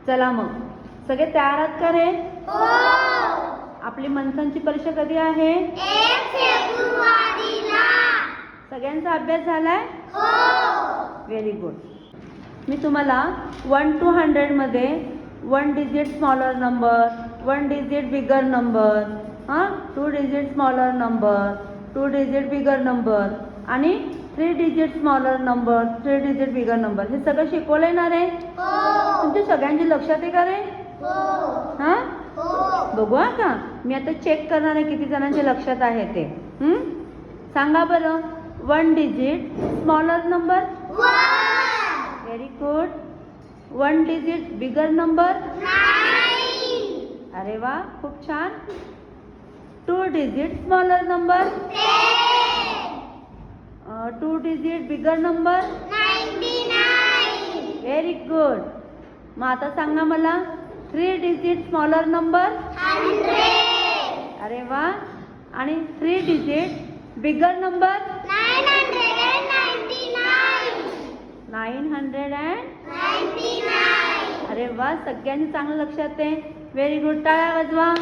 चला मग सगळे तयार आहात का रे? आपली मंथनची परीक्षा कधी आहे? 1 फेब्रुवारीला. सगळ्यांचा अभ्यास झालाय? Very good. मी तुम्हाला 1 to 100 मध्ये 1 digit smaller number, 1 digit bigger number, 2 digit smaller number, 2 digit bigger number आणि 3 digit smaller number, 3 digit bigger number हे सगळं शिकवलंय ना रे? तुमच्या सगळ्यांच्या लक्षात आहे का रे? बघू का मी आता चेक करणार आहे किती जणांच्या लक्षात आहे ते. सांगा बरं. 1 digit smaller number. Very good. 1 digit bigger number. अरे वा, खूप छान. 2 digit smaller number. 2 digit bigger number. 99. Very good. मग आता सांगा मला 3 डिजिट स्मॉलर नंबर. 100. अरे वा. आणि 3 डिजिट बिगर नंबर. 999. अरे वा, सगळ्यांनी चांगलं लक्षात आहे. Very good. टाळ्या वाजवा.